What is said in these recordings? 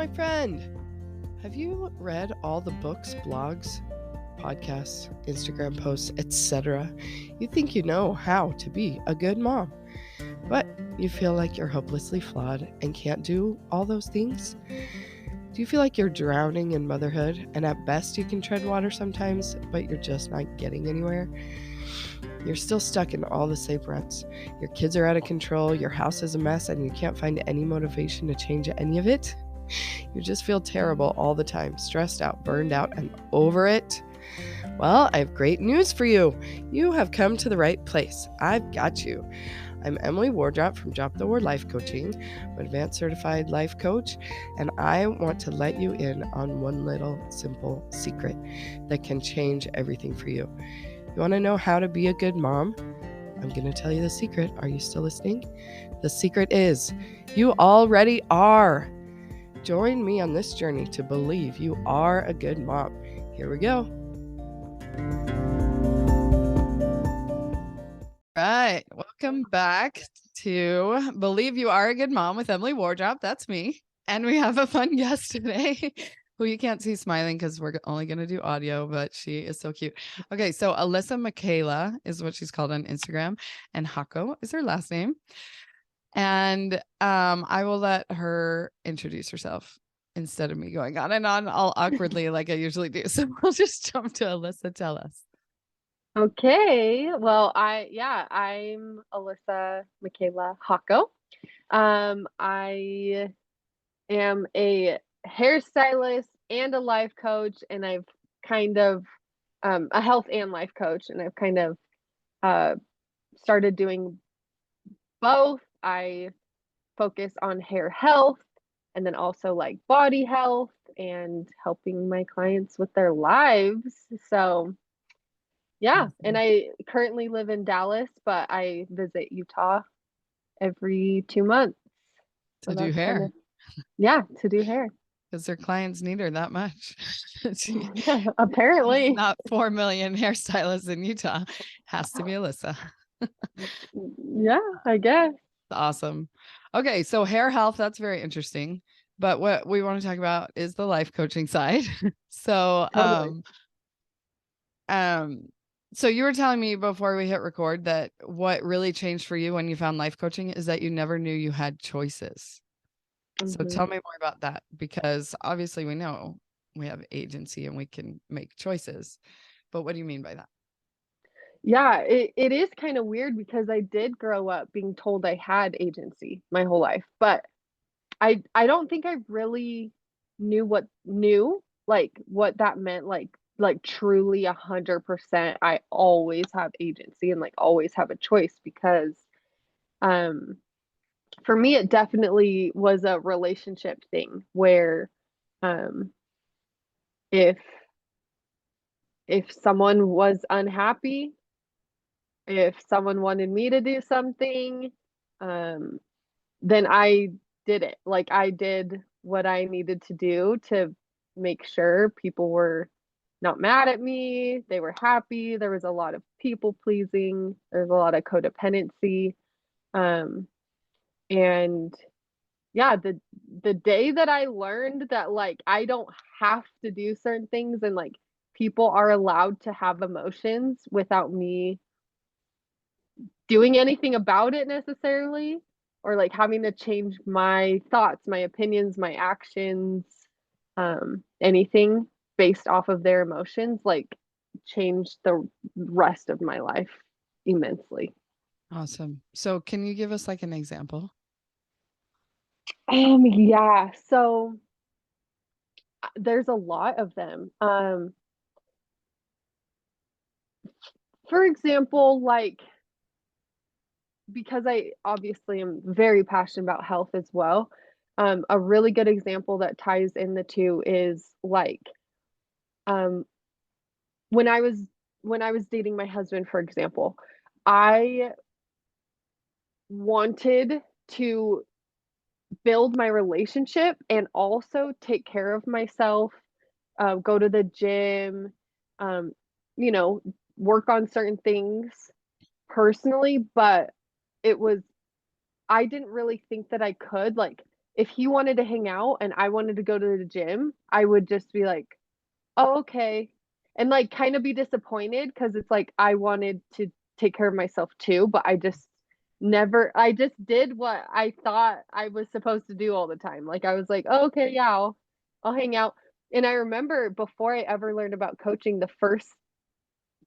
my friend. Have you read all the books, blogs, podcasts, Instagram posts, etc.? You think you know how to be a good mom, but you feel like you're hopelessly flawed and can't do all those things? Do you feel like you're drowning in motherhood and at best you can tread water sometimes, but you're just not getting anywhere? You're still stuck in all the same ruts. Your kids are out of control, your house is a mess, and you can't find any motivation to change any of it? You just feel terrible all the time, stressed out, burned out, and over it? Well, I have great news for you. You have come to the right place. I've got you. I'm Emily Wardrop from Drop the Word Life Coaching. I'm an advanced certified life coach, and I want to let you in on one little simple secret that can change everything for you. You want to know how to be a good mom? I'm going to tell you the secret. Are you still listening? The secret is you already are. Join me on this journey to believe you are a good mom. Here we go. Right. Welcome back to Believe You Are a Good Mom with Emily Wardrop. That's me. And we have a fun guest today who you can't see smiling because we're only going to do audio, but she is so cute. Okay. So Alyssa Michaela is what she's called on Instagram, and Jaco is her last name. And I will let her introduce herself instead of me going on and on all awkwardly like I usually do. So we'll just jump to Alyssa. Tell us. Okay. Well, I'm Alyssa Michaela Jaco. I am a hairstylist and a life coach, and I've kind of a health and life coach, and I've kind of started doing both. I focus on hair health and then also like body health and helping my clients with their lives. So yeah, and I currently live in Dallas, but I visit Utah every 2 months. To do hair. To do hair. Because their clients need her that much. Apparently. Not 4 million hairstylists in Utah. Has to be Alyssa. Yeah, I guess. Awesome. Okay, so hair health, that's very interesting. But what we want to talk about is the life coaching side. So Totally. so you were telling me before we hit record that what really changed for you when you found life coaching is that you never knew you had choices. So Mhm. tell me more about that, because obviously we know we have agency and we can make choices. But what do you mean by that? Yeah, it is kind of weird because I did grow up being told I had agency my whole life, but I don't think I really knew like what that meant, like truly 100% I always have agency and like always have a choice, because um for me it definitely was a relationship thing where um if someone was unhappy, if someone wanted me to do something, um then I did it. Like I did what I needed to do to make sure people were not mad at me, they were happy. There was a lot of people pleasing, there's a lot of codependency. Um and yeah, the day that I learned that like I don't have to do certain things and like people are allowed to have emotions without me doing anything about it necessarily, or like having to change my thoughts, my opinions, my actions, anything based off of their emotions, like changed the rest of my life immensely. Awesome. So can you give us like an example? Yeah, so there's a lot of them. For example, like because I obviously am very passionate about health as well. A really good example that ties in the two is like um, when I was dating my husband, for example, I wanted to build my relationship and also take care of myself, go to the gym, um, you know, work on certain things personally, but it was I didn't really think that I could. Like, if he wanted to hang out and I wanted to go to the gym, I would just be like, oh, okay. And like kind of be disappointed because it's like I wanted to take care of myself too, but I just did what I thought I was supposed to do all the time. Like I was like, oh, okay, yeah, I'll hang out. And I remember before I ever learned about coaching, the first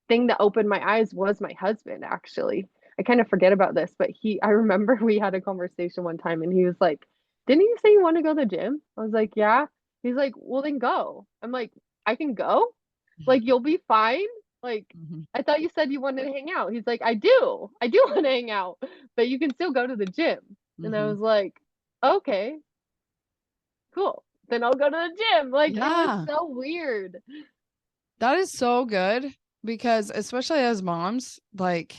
thing that opened my eyes was my husband, actually. I kind of forget about this, but I remember we had a conversation one time and he was like, didn't you say you want to go to the gym? I was like, yeah. He's like, well, then go. I'm like, I can go? Like, you'll be fine? Like, Mhm. I thought you said you wanted to hang out. He's like, I do. I do want to hang out, but you can still go to the gym. And I Mhm. was like, okay, cool. Then I'll go to the gym. Like, it was Yeah. so weird. That is so good because especially as moms, like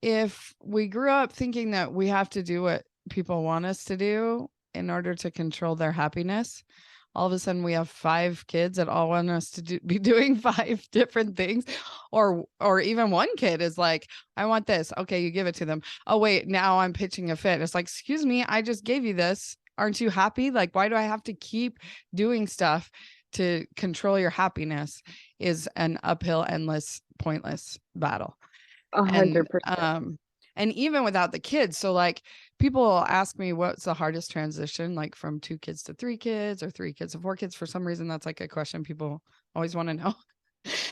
if we grew up thinking that we have to do what people want us to do in order to control their happiness, all of a sudden we have 5 kids that all want us to be doing 5 different things, or even one kid is like, I want this. Okay, you give it to them. Oh wait, now I'm pitching a fit. It's like, excuse me, I just gave you this. Aren't you happy? Like, why do I have to keep doing stuff to control your happiness? Is an uphill, endless, pointless battle. A And 100%. and even without the kids, so like people ask me what's the hardest transition, like from 2 kids to 3 kids or 3 kids to 4 kids. For some reason that's like a question people always want to know.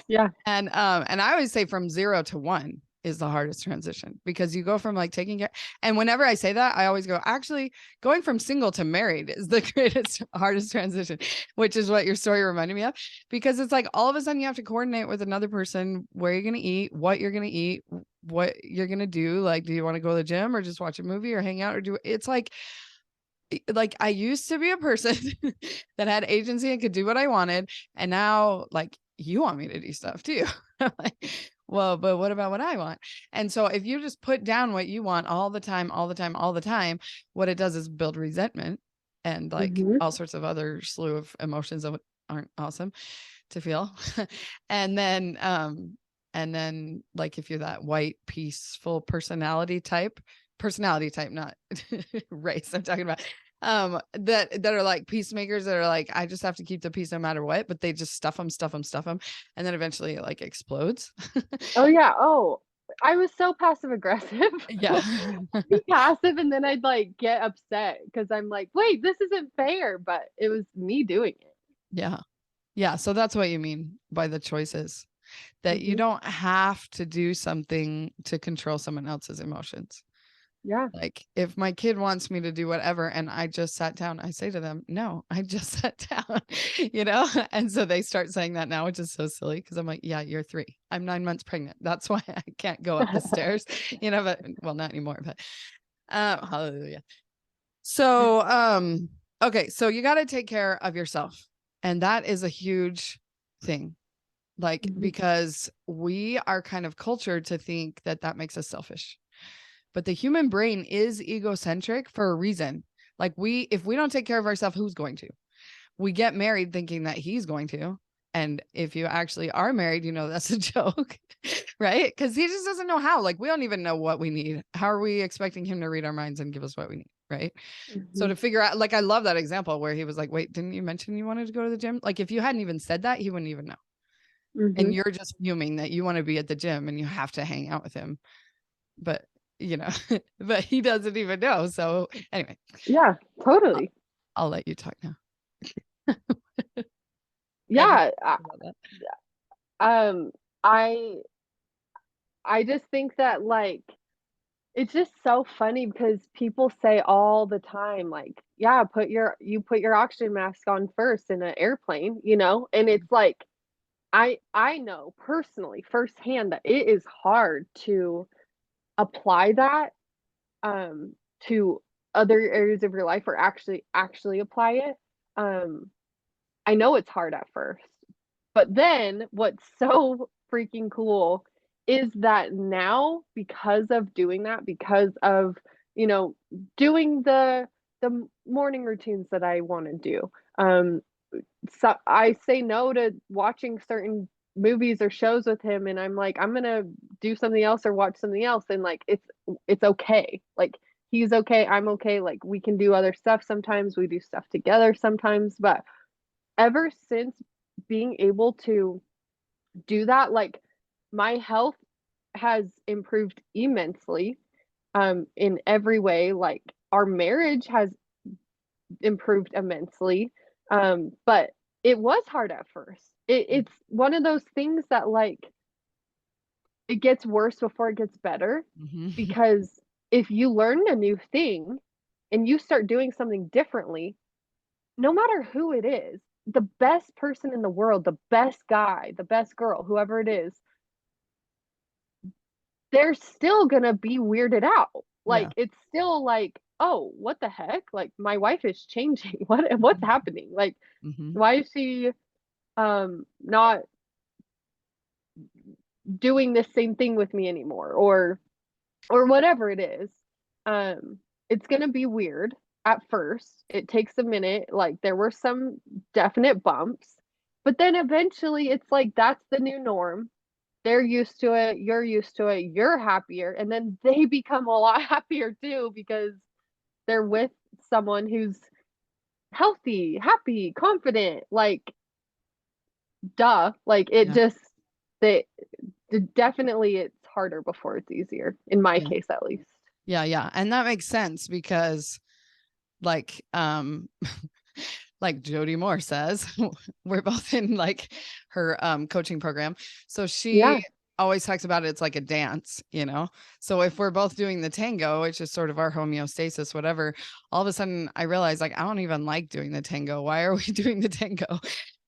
Yeah. And I always say from 0 to 1 is the hardest transition because you go from like taking care. And whenever I say that, I always go, actually, going from single to married is the greatest, hardest transition, which is what your story reminded me of. Because it's like all of a sudden you have to coordinate with another person where you're going to eat, what you're going to eat, what you're going to do. Like, do you want to go to the gym or just watch a movie or hang out or do it's like I used to be a person that had agency and could do what I wanted. And now, like, you want me to do stuff too. I'm like, well, but what about what I want? And so if you just put down what you want all the time, all the time, all the time, what it does is build resentment and like Hmm. all sorts of other slew of emotions that aren't awesome to feel. and then, um, and then like if you're that white, peaceful personality type, not race I'm talking about, that are like peacemakers that are like, I just have to keep the peace no matter what, but they just stuff them, and then eventually it like explodes. Oh yeah. Oh, I was so passive aggressive. Yeah. Like, I'd be passive and then I'd like get upset because I'm like, wait, this isn't fair. But it was me doing it. Yeah. Yeah, so that's what you mean by the choices, that you Hmm. don't have to do something to control someone else's emotions. Yeah. Like if my kid wants me to do whatever and I just sat down, I say to them, no, I just sat down, you know? And so they start saying that now, which is so silly because I'm like, yeah, you're 3. I'm 9 months pregnant. That's why I can't go up the stairs, you know, but well, not anymore, but hallelujah. So, okay, so you got to take care of yourself. And that is a huge thing. Like, Hmm. because we are kind of cultured to think that that makes us selfish, but the human brain is egocentric for a reason. Like if we don't take care of ourselves, who's going to? We get married thinking that he's going to. And if you actually are married, you know that's a joke, right? Because he just doesn't know how. Like we don't even know what we need. How are we expecting him to read our minds and give us what we need, right? So Hmm. to figure out, like I love that example where he was like, "Wait, didn't you mention you wanted to go to the gym?" Like if you hadn't even said that, he wouldn't even know. And Hmm. you're just fuming that you want to be at the gym and you have to hang out with him, but you know, but he doesn't even know. So anyway, Yeah, I'll, totally. I'll let you talk now. Anything Yeah. about that? Um, I I just think that like it's just so funny because people say all the time, like, yeah, put your oxygen mask on first in an airplane, you know? And it's like I know personally firsthand that it is hard to apply that to other areas of your life or actually apply it. Um I know it's hard at first. But then what's so freaking cool is that now because of doing that, because of, you know, doing the morning routines that I want to do. So I say no to watching certain movies or shows with him and I'm like I'm going to do something else or watch something else and like it's okay. Like he's okay, I'm okay. Like we can do other stuff sometimes, we do stuff together sometimes, but ever since being able to do that, like my health has improved immensely in every way. Like our marriage has improved immensely. But it was hard at first. It's one of those things that like it gets worse before it gets better Mm-hmm. because if you learn a new thing and you start doing something differently, no matter who it is, the best person in the world, the best guy, the best girl, whoever it is, they're still gonna be weirded out. Yeah. Like it's still like, oh, what the heck? Like my wife is changing. What's happening? Like Mm-hmm. why is she not doing this same thing with me anymore or whatever it is. Um it's going to be weird at first. It takes a minute. Like there were some definite bumps, but then eventually it's like that's the new norm. They're used to it, you're used to it, you're happier, and then they become a lot happier too because they're with someone who's healthy, happy, confident. Like duh, like it Yeah. just they definitely it's harder before it's easier in my Yeah. case at least. Yeah. Yeah. And that makes sense because like like Jody Moore says, we're both in like her coaching program. So she Yeah. always talks about it, it's like a dance, you know? So if we're both doing the tango, which is sort of our homeostasis, whatever, all of a sudden I realize like I don't even like doing the tango. Why are we doing the tango?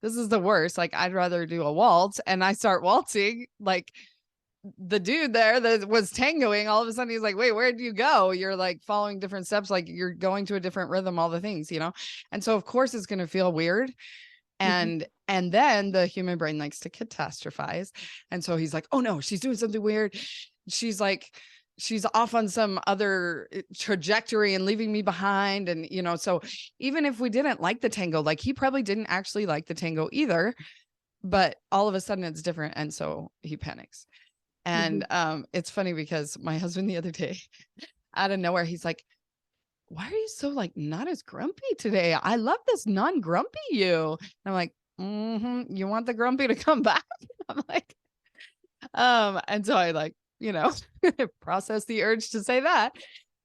This is the worst. Like I'd rather do a waltz, and I start waltzing like the dude there that was tangoing, all of a sudden he's like, wait, where do you go? You're like following different steps, like you're going to a different rhythm, all the things, you know? And so of course it's going to feel weird. Mhm. And then the human brain likes to catastrophize. And so he's like, oh no, she's doing something weird. She's like, she's off on some other trajectory and leaving me behind. And, you know, so even if we didn't like the tango, like he probably didn't actually like the tango either, but all of a sudden it's different. And so he panics. And Mhm. it's funny because my husband the other day, out of nowhere, he's like, why are you so like not as grumpy today? I love this non-grumpy you. And I'm like, you want the grumpy to come back? I'm like, and so I like, you know, process the urge to say that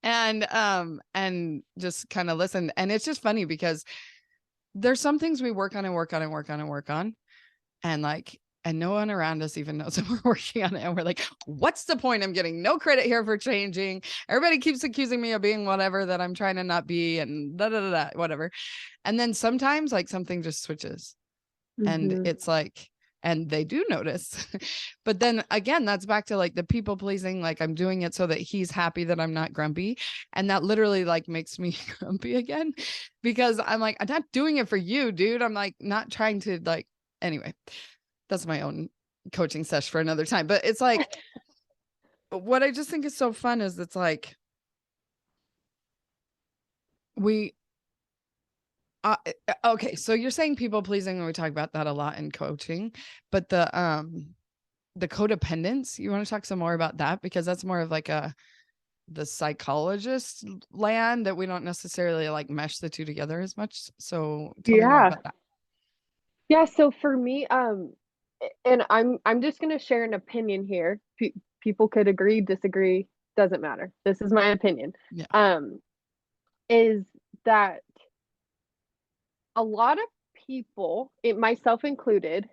and just kind of listen. And it's just funny because there's some things we work on and work on and work on and work on. And like, and no one around us even knows that we're working on it. And we're like, what's the point? I'm getting no credit here for changing. Everybody keeps accusing me of being whatever that I'm trying to not be and da da da, da whatever. And then sometimes like something just switches and Mhm. it's like, and they do notice. But then again, that's back to like the people pleasing, like I'm doing it so that he's happy that I'm not grumpy. And that literally like makes me grumpy again because I'm like, I'm not doing it for you, dude. I'm like not trying to like, anyway, that's my own coaching session for another time. But it's like, what I just think is so fun is it's like, we, okay. So you're saying people pleasing, and we talk about that a lot in coaching, but the codependence, you want to talk some more about that? Because that's more of like the psychologist land that we don't necessarily like mesh the two together as much. So tell me more Yeah. about that. Yeah, so for me and I'm just going to share an opinion here. People could agree, disagree, doesn't matter. This is my opinion. Yeah. Um is that a lot of people, it myself included,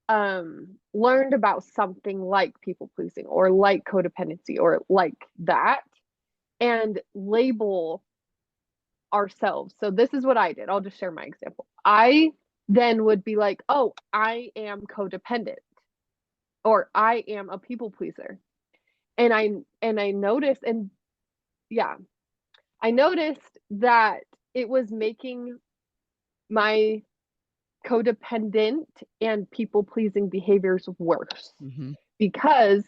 learned about something like people pleasing or like codependency or like that and label ourselves. So this is what I did. I'll just share my example. I then would be like, "Oh, I am codependent or I am a people pleaser." And I noticed and yeah, I noticed that it was making my codependent and people pleasing behaviors worse Mm-hmm. because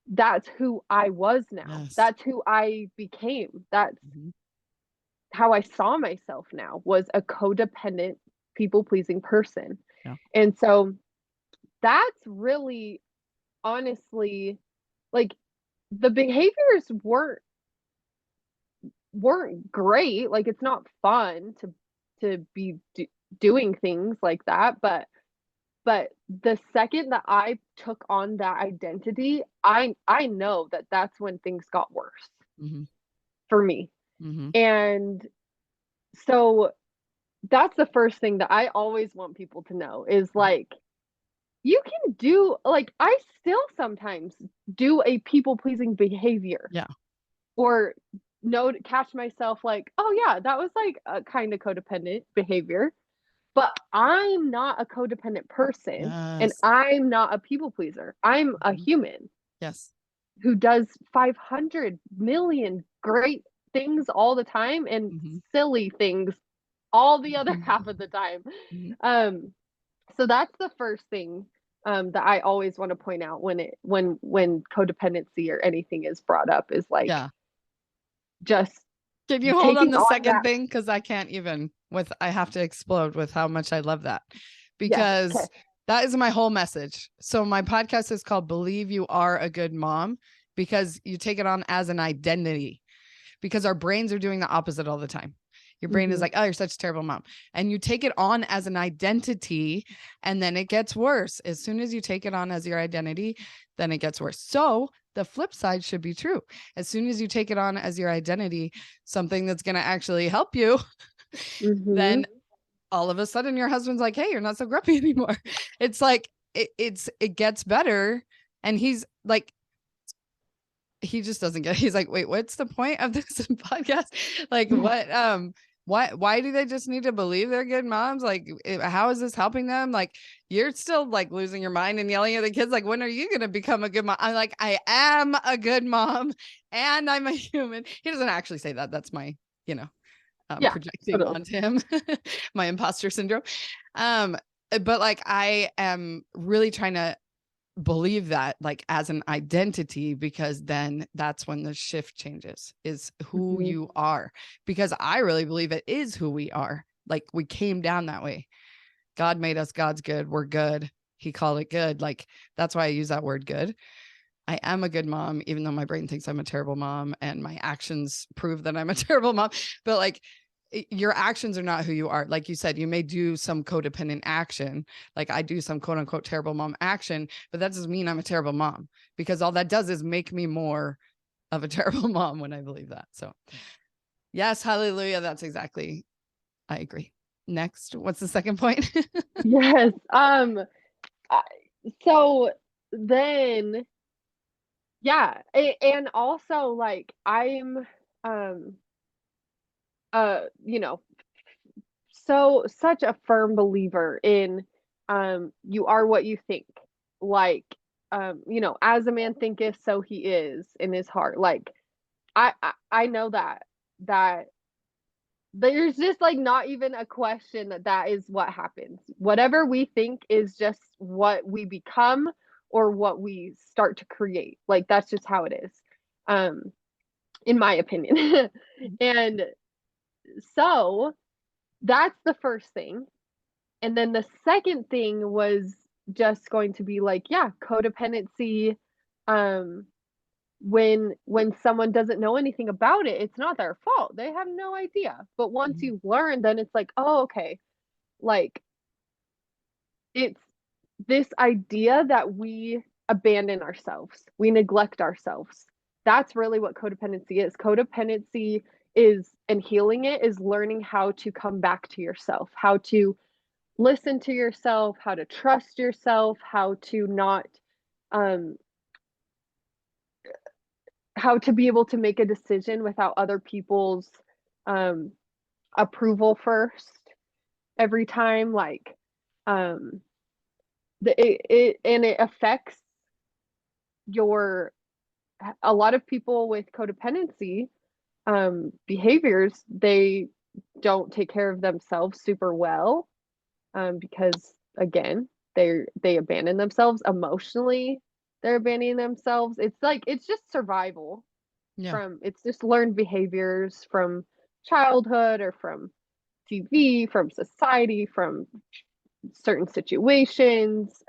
that's who I was now. Yes. That's who I became. That's Mm-hmm. how I saw myself now was a codependent, people pleasing person. Yeah. And so that's really honestly like the behaviors weren't weren't great. Like, it's not fun to be doing things like that, but the second that I took on that identity, I know that that's when things got worse Mm-hmm. for me. Mm-hmm. And so that's the first thing that I always want people to know is like, you can do, like, I still sometimes do a people pleasing behavior, Yeah. or catch myself like, oh yeah, that was like a kind of codependent behavior. But I'm not a codependent person, and Yes. I'm not a people pleaser. I'm a Mm-hmm. human Yes. who does 500 million great things all the time and Mm-hmm. silly things all the other half of Mm-hmm. the time. Mm-hmm. Um, so that's the first thing that I always want to point out when codependency or anything is brought up, is like, Yeah. just Can you hold on taking the on second that. thing? Because I can't even I have to explode with how much I love that. Yes. Okay. Because that is my whole message. So my podcast is called Believe You Are a Good Mom, because you take it on as an identity, because our brains are doing the opposite all the time. Your brain is Mm-hmm. like, oh, you're such a terrible mom. And you take it on as an identity, and then it gets worse. As soon as you take it on as your identity, then it gets worse. So the flip side should be true. As soon as you take it on as your identity, something that's going to actually help you, Mm-hmm. then all of a sudden your husband's like, hey, you're not so grumpy anymore. It's like, it gets better. And he's like, he just doesn't get it. He's like, wait, what's the point of this podcast? Like, what, why do they just need to believe they're good moms? Like, how is this helping them? Like, you're still like losing your mind and yelling at the kids. Like, when are you going to become a good mom? I'm like, I am a good mom and I'm a human. He doesn't actually say that. That's my, Yeah. projecting Totally. onto him, my imposter syndrome. But like, I am really trying to believe that like as an identity, because then that's when the shift changes, is who Mm-hmm. you are. Because I really believe it is who we are. Like, we came down that way. God made us, God's good, we're good, he called it good. Like, that's why I use that word good. I am a good mom, even though my brain thinks I'm a terrible mom and my actions prove that I'm a terrible mom. But like, your actions are not who you are. Like you said, you may do some codependent action. Like, I do some quote unquote terrible mom action, but that doesn't mean I'm a terrible mom, because all that does is make me more of a terrible mom when I believe that. So yes, hallelujah. That's exactly, I agree. Next, what's the second point? Yes. I- so then, yeah, and also like, I'm um you know, so such a firm believer in, you are what you think. Like, as a man thinketh, so he is in his heart. Like, I know that there's just like not even a question that that is what happens. Whatever we think is just what we become, or what we start to create. Like, that's just how it is. Um, in my opinion. And so that's the first thing. And then the second thing was just going to be like, yeah, codependency. Um, when someone doesn't know anything about it, it's not their fault. They have no idea. But once you learn, then it's like, oh, okay. Like, it's this idea that we abandon ourselves, we neglect ourselves. That's really what codependency is. Codependency is, and healing it is learning how to come back to yourself, how to listen to yourself, how to trust yourself, how to not, um, how to be able to make a decision without other people's um, approval first every time. Like, um, it affects your, a lot of people with codependency behaviors, they don't take care of themselves super well, because again, they abandon themselves emotionally. They're abandoning themselves. It's like, it's just survival. Yeah. From, it's just learned behaviors from childhood, or from TV, from society, from certain situations.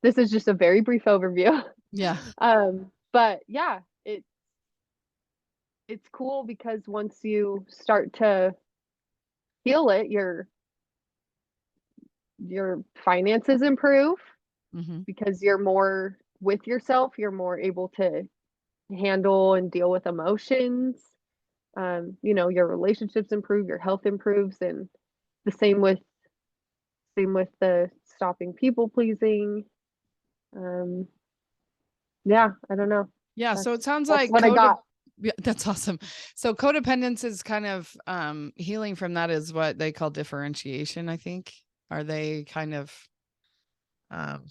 This is just a very brief overview. Yeah. But yeah, it's cool because once you start to heal it, your finances improve Mm-hmm. because you're more with yourself, you're more able to handle and deal with emotions. Your relationships improve, your health improves, and the same with the stopping people pleasing. Um, yeah, I don't know. Yeah. That's So it sounds that's like what I got. yeah, that's awesome. So codependence is kind of healing from that is what they call differentiation, I think. Are they kind of um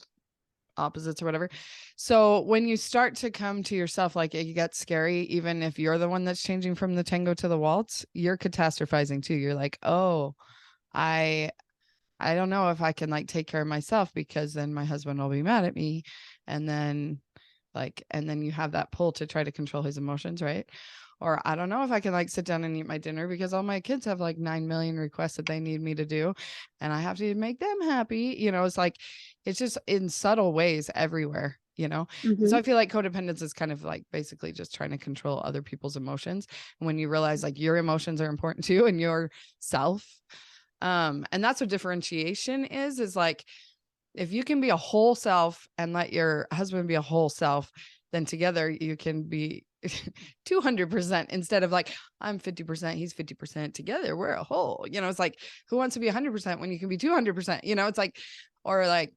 opposites or whatever? So when you start to come to yourself, like it gets scary, even if you're the one that's changing from the tango to the waltz, you're catastrophizing too. You're like, oh, I I don't know if I can like take care of myself because then my husband will be mad at me. And then and then you have that pull to try to control his emotions, right? Or I don't know if I can like sit down and eat my dinner because all my kids have like 9 million requests that they need me to do and I have to make them happy. It's like it's just in subtle ways everywhere. And so Hmm. I feel like codependence is kind of like basically just trying to control other people's emotions. And when you realize like your emotions are important too and yourself, and that's what differentiation is like if you can be a whole self and let your husband be a whole self, then together you can be 200% instead of like I'm 50%, he's 50%, together we're a whole. It's like who wants to be 100% when you can be 200%? It's like or like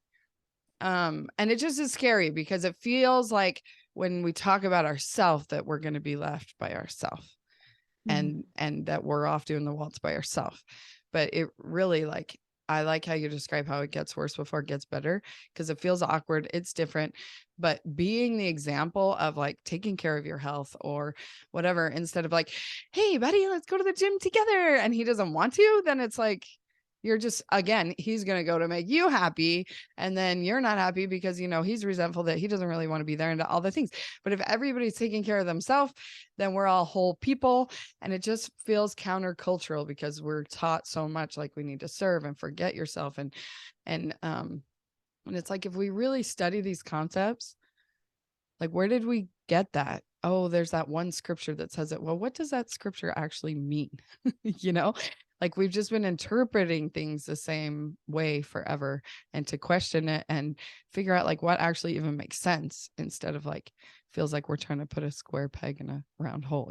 and it just is scary because it feels like when we talk about ourself that we're going to be left by ourself and that we're off doing the waltz by ourselves. But it really like I like how you describe how it gets worse before it gets better because it feels awkward. It's different. But being the example of like taking care of your health or whatever, instead of like, hey, buddy, let's go to the gym together. And he doesn't want to, then it's like, you're just, again, he's going to go to make you happy. And then you're not happy because, he's resentful that he doesn't really want to be there and all the things. But if everybody's taking care of themselves, then we're all whole people. And it just feels countercultural because we're taught so much like we need to serve and forget yourself. And it's like if we really study these concepts, like where did we get that? Oh, there's that one scripture that says it. Well, what does that scripture actually mean? you know, like we've just been interpreting things the same way forever, and to question it and figure out like what actually even makes sense instead of like feels like we're trying to put a square peg in a round hole.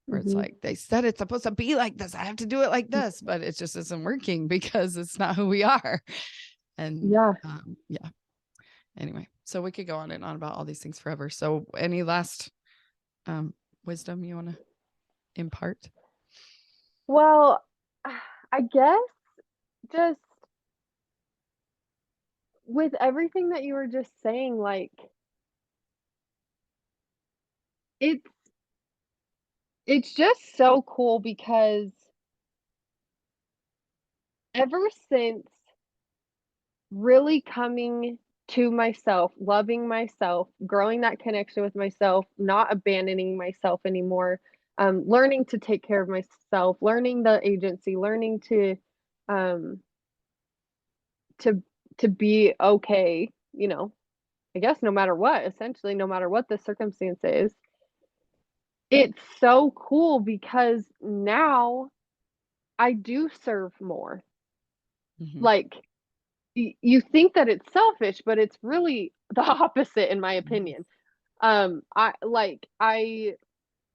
Where it's Hmm. like they said it's supposed to be like this. I have to do it like this, but it just isn't working because it's not who we are. And Yeah. yeah. Anyway, so we could go on and on about all these things forever. So any last wisdom you want to impart? Well, I guess just with everything that you were just saying, like it's it's just so cool because ever since really coming to myself, loving myself, growing that connection with myself, not abandoning myself anymore, learning to take care of myself, learning the agency, learning um, to to be okay, I guess no matter what, essentially, no matter what the circumstance is. It's so cool because now I do serve more. Mm-hmm. Like you think that it's selfish, but it's really the opposite in my opinion.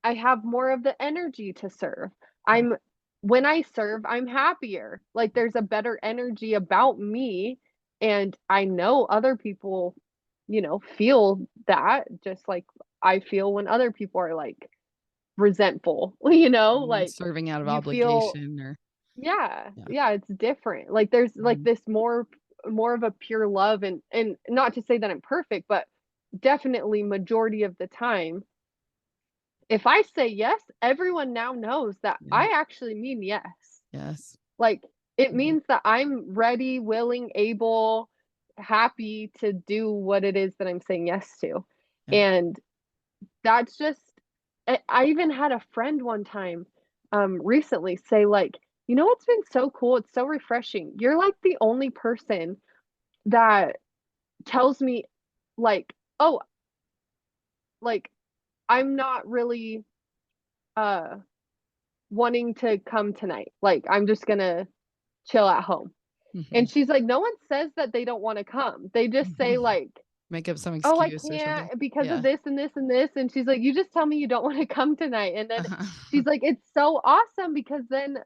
I have more of the energy to serve. I'm When I serve, I'm happier. Like there's a better energy about me, and I know other people, feel that just like I feel when other people are like resentful, like Serving out of you feel, obligation or yeah, yeah. yeah, it's different. Like there's like Mhm. this more of a pure love, and not to say that I'm perfect, but definitely majority of the time if I say yes, everyone now knows that Yeah. I actually mean yes. Yes. Like it Mhm. means that I'm ready, willing, able, happy to do what it is that I'm saying yes to. Yeah. And that's just I even had a friend one time recently say like, what's been so cool? It's so refreshing. You're like the only person that tells me like, oh, like I'm not really wanting to come tonight. Like, I'm just gonna chill at home. And she's like, no one says that they don't want to come. They just say like, make up some oh, I excuse or something. can't because Yeah. of this and this and this. And she's like, you just tell me you don't want to come tonight. And then she's like, it's so awesome because then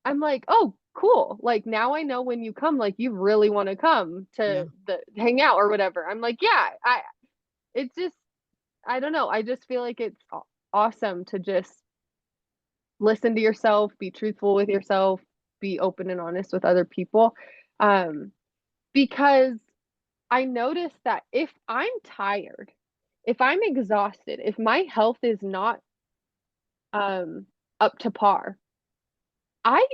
I'm like, oh, cool. Like now I know when you come, like you really want to come Yeah. to hang out or whatever. I'm like, yeah, it's just, I don't know. I just feel like it's awesome to just listen to yourself, be truthful with yourself, be open and honest with other people. Because I noticed that if I'm tired, if I'm exhausted, if my health is not um up to par, I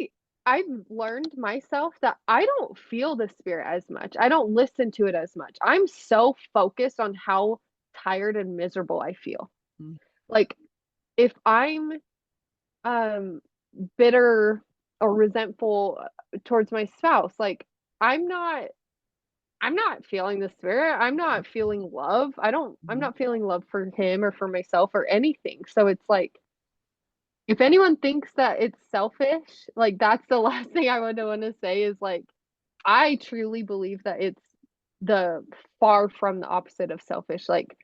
I've learned myself that I don't feel the spirit as much. I don't listen to it as much. I'm so focused on how tired and miserable I feel. Mm. Like if I'm um bitter or resentful towards my spouse, like I'm not I'm not feeling the spirit. I'm not feeling love. I'm Mhm. not feeling love for him or for myself or anything. So it's like, if anyone thinks that it's selfish, like that's the last thing I would want to say is like, I truly believe that it's the far from the opposite of selfish. Like,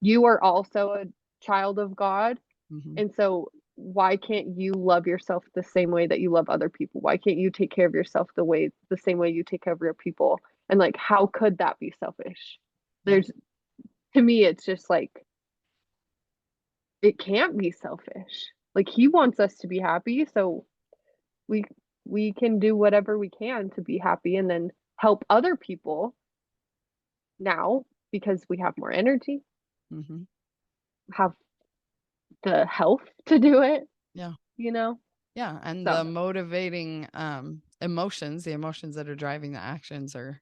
you are also a child of God. Mhm. And so, why can't you love yourself the same way that you love other people? Why can't you take care of yourself the same way you take care of your people? And like, how could that be selfish? Yeah. There's, to me, it's just like, it can't be selfish. Like, he wants us to be happy. So we, we can do whatever we can to be happy and then help other people now because we have more energy, Mhm. have the health to do it, Yeah. you know? Yeah. And the So, motivating emotions, the emotions that are driving the actions are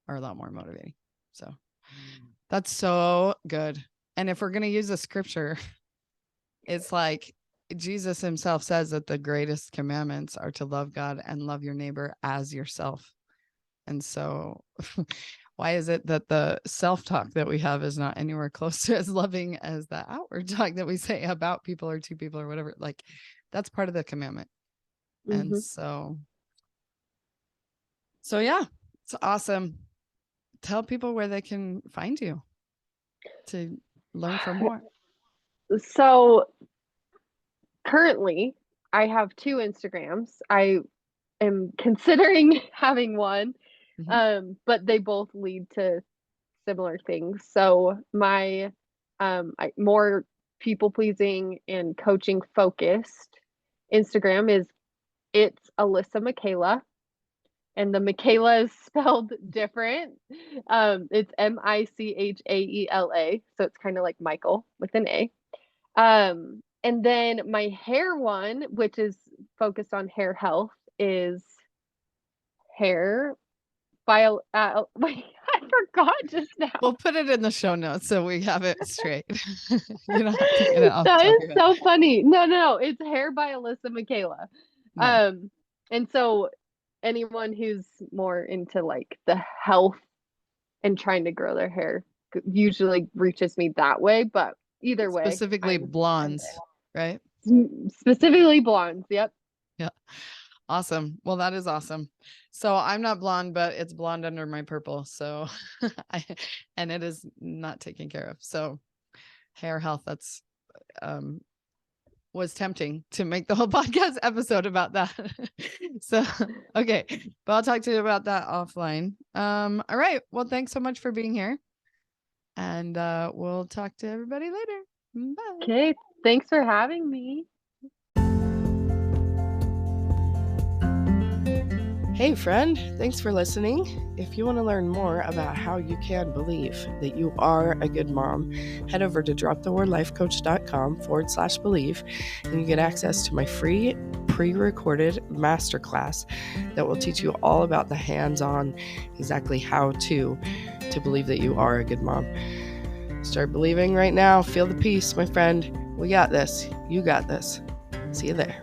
a lot more motivating. So that's so good. And if we're going to use a scripture, it's like Jesus himself says that the greatest commandments are to love God and love your neighbor as yourself. And so why is it that the self-talk that we have is not anywhere close to as loving as the outward talk that we say about people or to people or whatever? Like that's part of the commandment. And mhm. so yeah, it's awesome. Tell people where they can find you to learn from more. So currently, I have two Instagrams. I am considering having one, Mhm. but they both lead to similar things. So my more people pleasing and coaching focused Instagram is it's Alyssa Michaela, and the Michaela is spelled different. It's Michaela, so it's kind of like Michael with an A. And then my hair one, which is focused on hair health, is hair wait, I forgot just now. We'll put it in the show notes so we have it straight. You don't have to get it off the That top of is your head. so funny. No, it's hair by Alyssa Michaela. Nice. And so anyone who's more into like the health and trying to grow their hair usually reaches me that way, but either way, Specifically I'm blondes, right? there. Specifically blondes. Yep. Yeah. Awesome. Well, that is awesome. So I'm not blonde, but it's blonde under my purple. So and it is not taken care of. So hair health, that's um was tempting to make the whole podcast episode about that. So okay. But I'll talk to you about that offline. All right. Well, thanks so much for being here. And we'll talk to everybody later. Bye. Okay. Thanks for having me. Hey, friend, thanks for listening. If you want to learn more about how you can believe that you are a good mom, head over to dropthewordlifecoach.com/believe, and you get access to my free pre-recorded masterclass that will teach you all about the hands-on, exactly how to believe that you are a good mom. Start believing right now. Feel the peace, my friend. We got this. You got this. See you there.